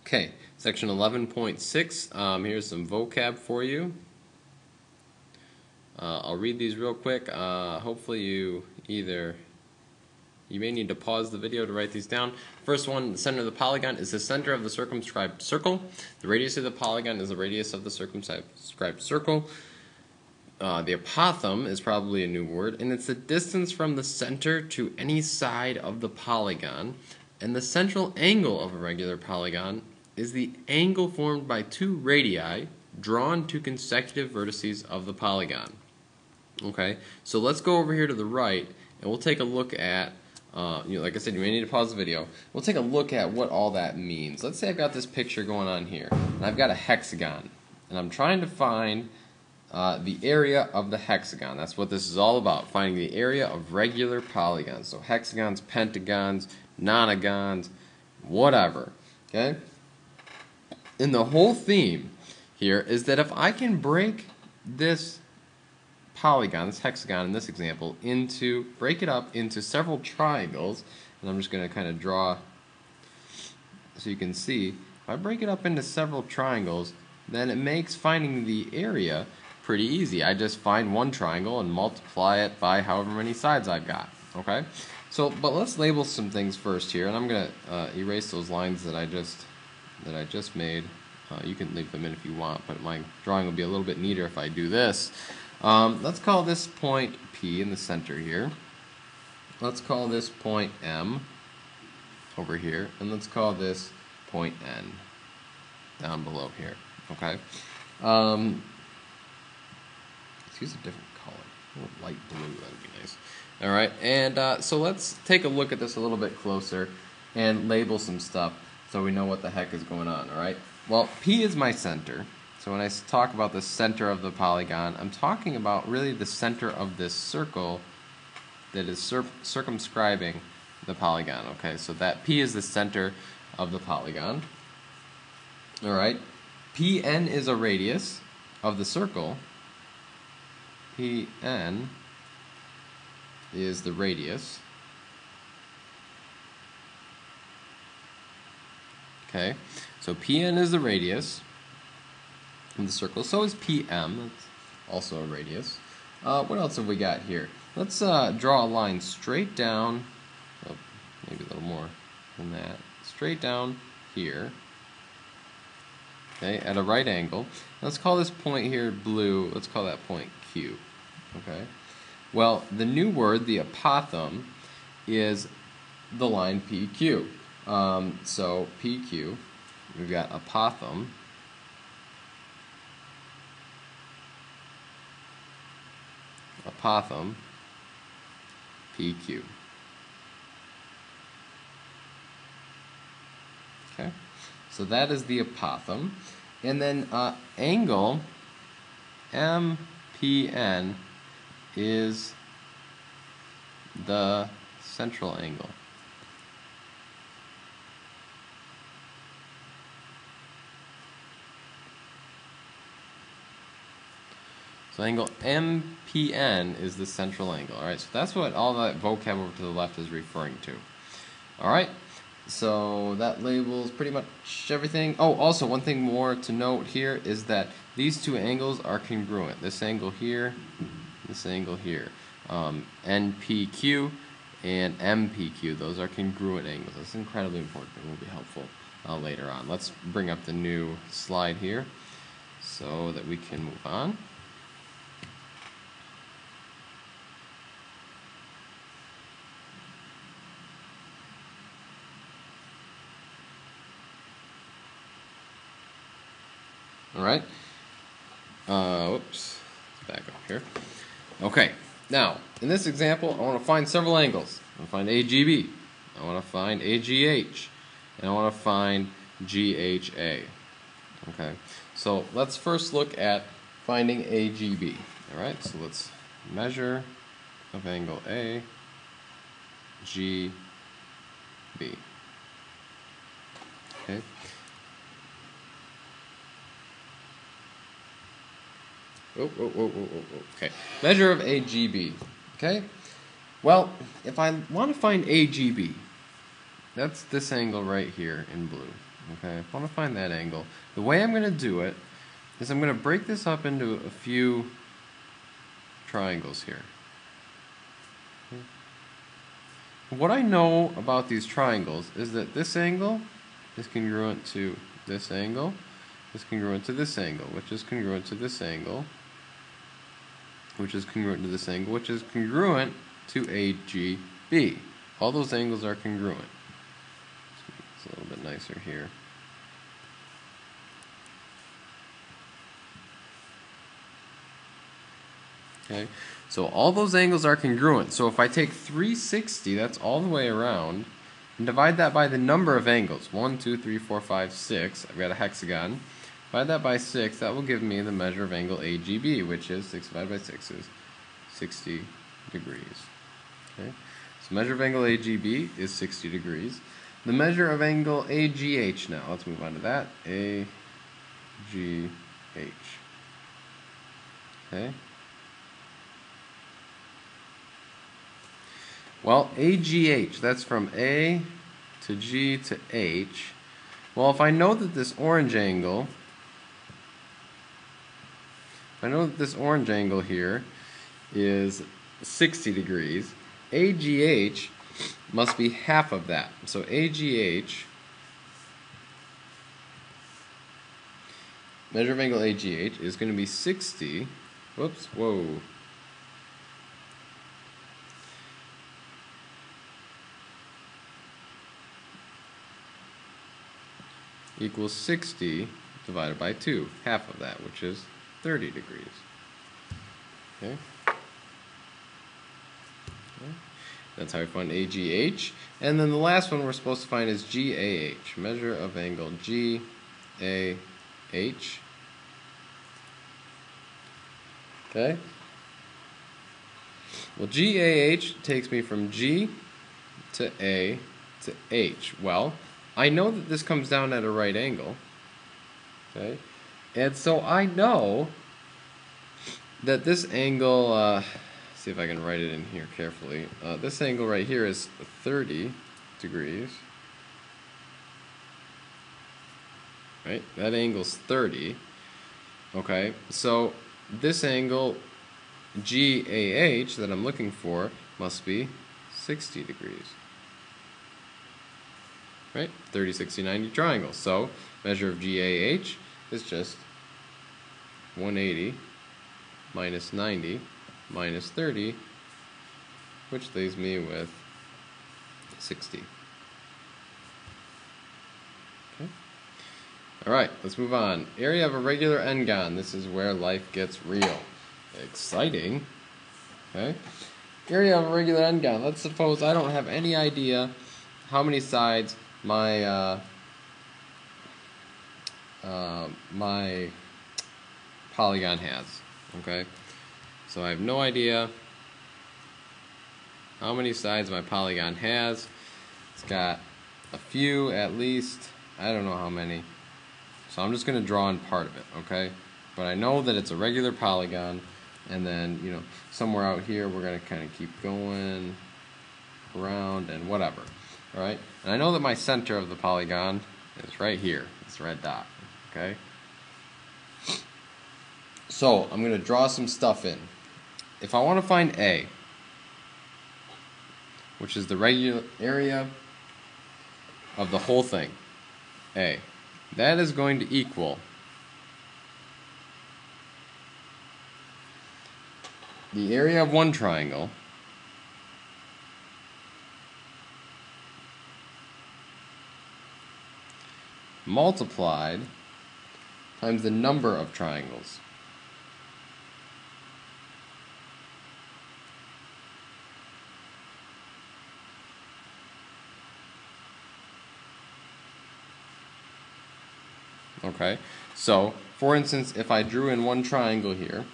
Okay, section 11.6, here's some vocab for you. I'll read these real quick. Hopefully you may need to pause the video to write these down. First one, the center of the polygon is the center of the circumscribed circle. The radius of the polygon is the radius of the circumscribed circle. The apothem is probably a new word, and it's the distance from the center to any side of the polygon. And the central angle of a regular polygon is the angle formed by two radii drawn to consecutive vertices of the polygon. Okay, so let's go over here to the right, and we'll take a look at, like I said, you may need to pause the video. We'll take a look at what all that means. Let's say I've got this picture going on here, and I've got a hexagon, and I'm trying to find the area of the hexagon. That's what this is all about, finding the area of regular polygons. So hexagons, pentagons, nonagons, whatever. Okay? And the whole theme here is that if I can break this polygon, this hexagon in this example, break it up into several triangles, and I'm just going to kind of draw so you can see, if I break it up into several triangles, then it makes finding the area pretty easy. I just find one triangle and multiply it by however many sides I've got. Okay? So, but let's label some things first here, and I'm going to erase those lines that I just made. You can leave them in if you want, but my drawing will be a little bit neater if I do this. Let's call this point P in the center here. Let's call this point M over here, and let's call this point N down below here. Okay. Let's use a different color, a little light blue. That'd be nice. All right, and so let's take a look at this a little bit closer and label some stuff so we know what the heck is going on. All right. Well, P is my center. So when I talk about the center of the polygon, I'm talking about really the center of this circle that is circumscribing the polygon. Okay, so that P is the center of the polygon. All right, Pn is a radius of the circle. Pn is the radius. Okay, so Pn is the radius in the circle. So is PM. That's also a radius. What else have we got here? Let's draw a line straight down, maybe a little more than that, straight down here, okay, at a right angle. Let's call this point here blue. Let's call that point Q. Okay. Well, the new word, the apothem, is the line PQ. So PQ, we've got apothem. Apothem PQ. Okay, so that is the apothem, and then angle MPN is the central angle. So angle MPN is the central angle. Alright, so that's what all that vocab over to the left is referring to. Alright, so that labels pretty much everything. Oh, also one thing more to note here is that these two angles are congruent. This angle here, this angle here. NPQ and MPQ, those are congruent angles. That's incredibly important. It will be helpful later on. Let's bring up the new slide here so that we can move on. Alright, whoops, let's back up here. Okay, now, in this example, I want to find several angles. I want to find AGB, I want to find AGH, and I want to find GHA. Okay, so let's first look at finding AGB. Alright, so let's measure of angle A, G, B. Okay. Okay. Measure of AGB. Okay? Well, if I want to find AGB, that's this angle right here in blue. Okay, if I want to find that angle, the way I'm going to do it is I'm going to break this up into a few triangles here. What I know about these triangles is that this angle is congruent to this angle, is congruent to this angle, which is congruent to this angle, which is congruent to this angle, which is congruent to AGB. All those angles are congruent. It's a little bit nicer here. Okay, so all those angles are congruent. So if I take 360, that's all the way around, and divide that by the number of angles, 1, 2, 3, 4, 5, 6, I've got a hexagon, divide that by 6, that will give me the measure of angle AGB, which is 6 divided by 6 is 60 degrees. Okay, so measure of angle AGB is 60 degrees. The measure of angle AGH now, let's move on to that, AGH. Okay. Well, AGH, that's from A to G to H. Well, if I know that this orange angle, here is 60 degrees, AGH must be half of that. So AGH, measure of angle AGH is going to be 60, equals 60 divided by 2, half of that, which is 30 degrees. Okay. That's how we find AGH. And then the last one we're supposed to find is GAH, measure of angle GAH. Okay? Well, GAH takes me from G to A to H. Well, I know that this comes down at a right angle. Okay? And so I know that this angle, see if I can write it in here carefully. This angle right here is 30 degrees. Right? That angle's 30. Okay? So this angle GAH that I'm looking for must be 60 degrees. Right? 30, 60, 90 triangle. So measure of GAH is just 180 minus 90 minus 30, which leaves me with 60. Okay. Alright, let's move on. Area of a regular n-gon. This is where life gets real. Exciting. Okay. Area of a regular n-gon. Let's suppose I don't have any idea how many sides my my polygon has. Okay, so I have no idea how many sides my polygon has. It's got a few at least. I don't know how many. So I'm just going to draw in part of it. Okay, but I know that it's a regular polygon, and then somewhere out here we're going to kind of keep going around and whatever. Alright, and I know that my center of the polygon is right here, this red dot, okay? So, I'm going to draw some stuff in. If I want to find A, which is the regular area of the whole thing, A, that is going to equal the area of one triangle multiplied times the number of triangles. Okay, so for instance, if I drew in one triangle here,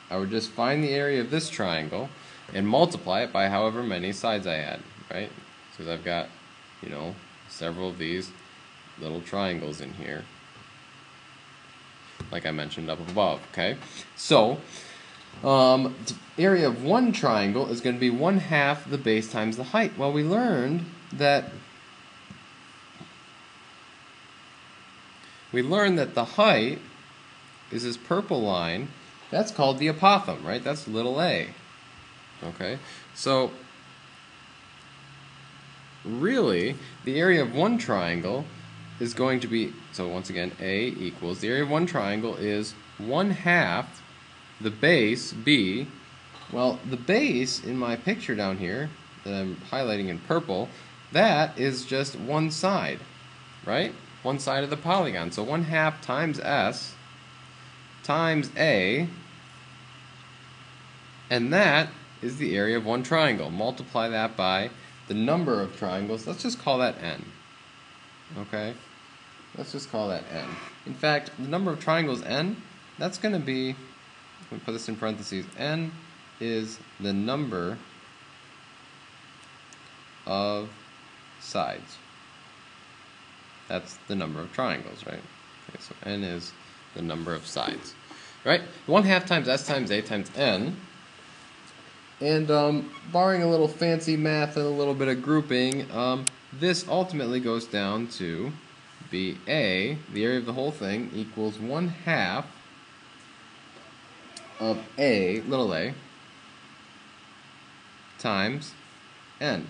I would just find the area of this triangle and multiply it by however many sides I had, right? Because I've got, several of these little triangles in here, like I mentioned up above. Okay, so the area of one triangle is going to be 1/2 the base times the height. Well, we learned that we learned that the height is this purple line. That's called the apothem, right? That's little a. Okay, so really, the area of one triangle is going to be, so once again, A equals, the area of one triangle is 1/2 the base, B. Well, the base in my picture down here, that I'm highlighting in purple, that is just one side, right? One side of the polygon. So 1/2 times S times A, and that is the area of one triangle. Multiply that by the number of triangles. Let's just call that N. Okay? Let's just call that N. In fact, the number of triangles N, that's going to be, let me put this in parentheses, N is the number of sides. That's the number of triangles, right? Okay, so N is the number of sides. Right? 1/2 times S times A times N. And barring a little fancy math and a little bit of grouping, this ultimately goes down to be A, the area of the whole thing, equals 1/2 of A, little a, times N.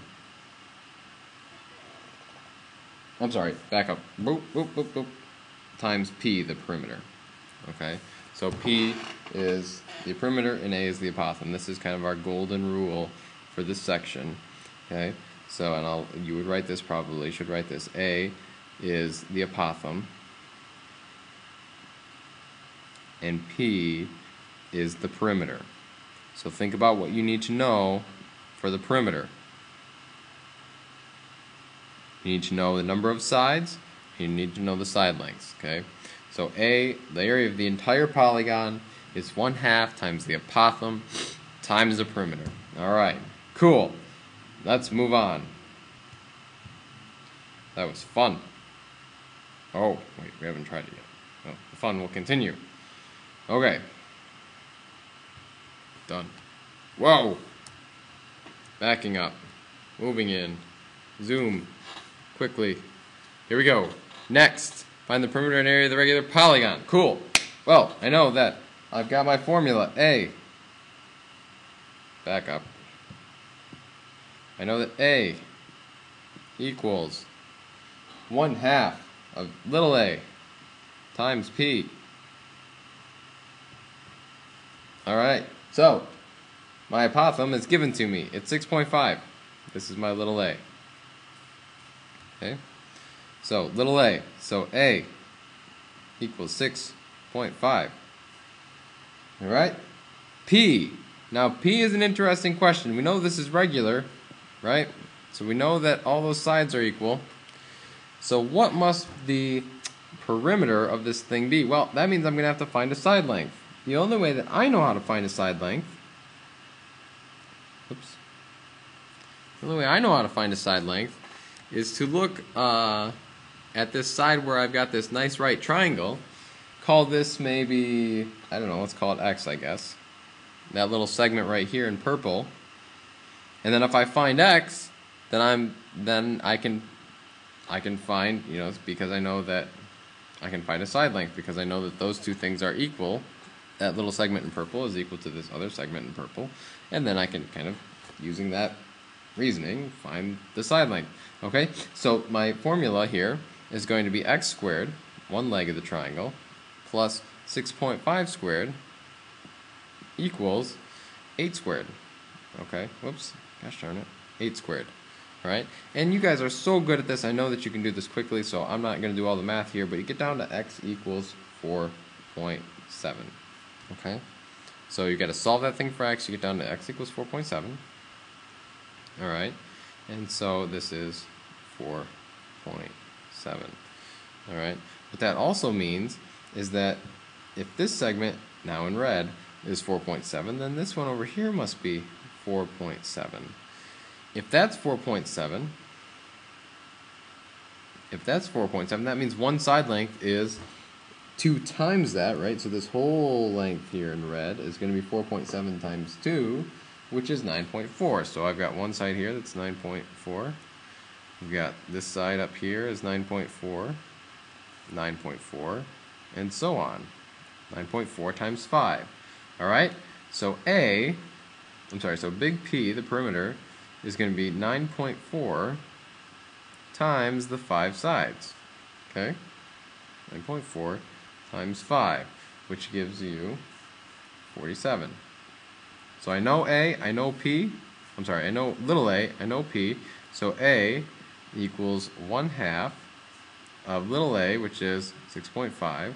I'm sorry, back up. Boop, boop, boop, boop. Times P, the perimeter. Okay? So P is the perimeter and A is the apothem. This is kind of our golden rule for this section. Okay? So, and you would write this probably, you should write this. A is the apothem, and P is the perimeter. So think about what you need to know for the perimeter. You need to know the number of sides, you need to know the side lengths, okay? So A, the area of the entire polygon, is 1/2 times the apothem times the perimeter. Alright, cool. Let's move on. That was fun. Oh, wait, we haven't tried it yet. Oh, the fun will continue. Okay. Done. Whoa! Backing up. Moving in. Zoom. Quickly. Here we go. Next, find the perimeter and area of the regular polygon. Cool. Well, I know that I've got my formula. A. Back up. I know that A equals 1/2 of little a times P. Alright, so my apothem is given to me. It's 6.5. This is my little a. Okay? So, little a. So, A equals 6.5. Alright? P. Now, P is an interesting question. We know this is regular, right? So we know that all those sides are equal. So what must the perimeter of this thing be? Well, that means I'm going to have to find a side length. The only way that I know how to find a side length, the only way I know how to find a side length is to look at this side where I've got this nice right triangle. Call this maybe, I don't know, let's call it X, I guess. That little segment right here in purple. And then if I find X, then I can find, you know, because I know that I can find a side length because I know that those two things are equal. That little segment in purple is equal to this other segment in purple, and then I can kind of, using that reasoning, find the side length. Okay, so my formula here is going to be x squared, one leg of the triangle, plus 6.5 squared equals 8 squared. Okay, whoops, gosh darn it, 8 squared. Alright, and you guys are so good at this, I know that you can do this quickly, so I'm not going to do all the math here, but you get down to x equals 4.7. Okay, so you got to solve that thing for x, you get down to x equals 4.7. Alright, and so this is 4.7. Alright, what that also means is that if this segment, now in red, is 4.7, then this one over here must be 4.7. If that's 4.7, that means one side length is 2 times that, right? So this whole length here in red is going to be 4.7 times 2, which is 9.4. So I've got one side here that's 9.4. We've got this side up here is 9.4. 9.4, and so on. 9.4 times 5. Alright? So so big P, the perimeter, is going to be 9.4 times the 5 sides. Okay? 9.4 times 5, which gives you 47. So I know A, I know P, I know little a, I know P, so A equals 1/2 of little a, which is 6.5,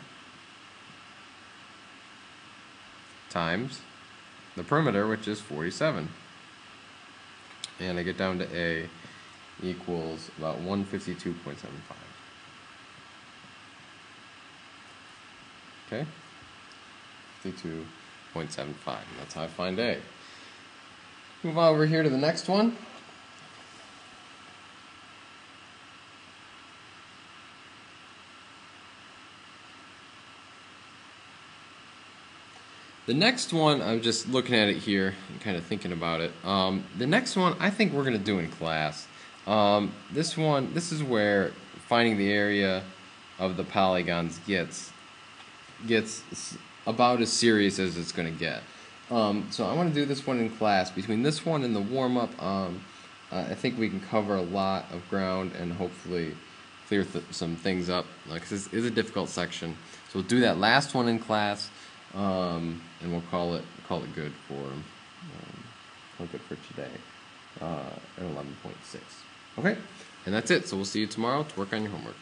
times the perimeter, which is 47. And I get down to A equals about 152.75. Okay? 52.75. And that's how I find A. Move on over here to the next one. The next one, I'm just looking at it here and kind of thinking about it. The next one, I think we're going to do in class. This is where finding the area of the polygons gets about as serious as it's going to get. So I want to do this one in class. Between this one and the warm-up, I think we can cover a lot of ground and hopefully clear some things up, because this is a difficult section. So we'll do that last one in class. And we'll call it good for today at 11.6. Okay, and that's it. So we'll see you tomorrow to work on your homework.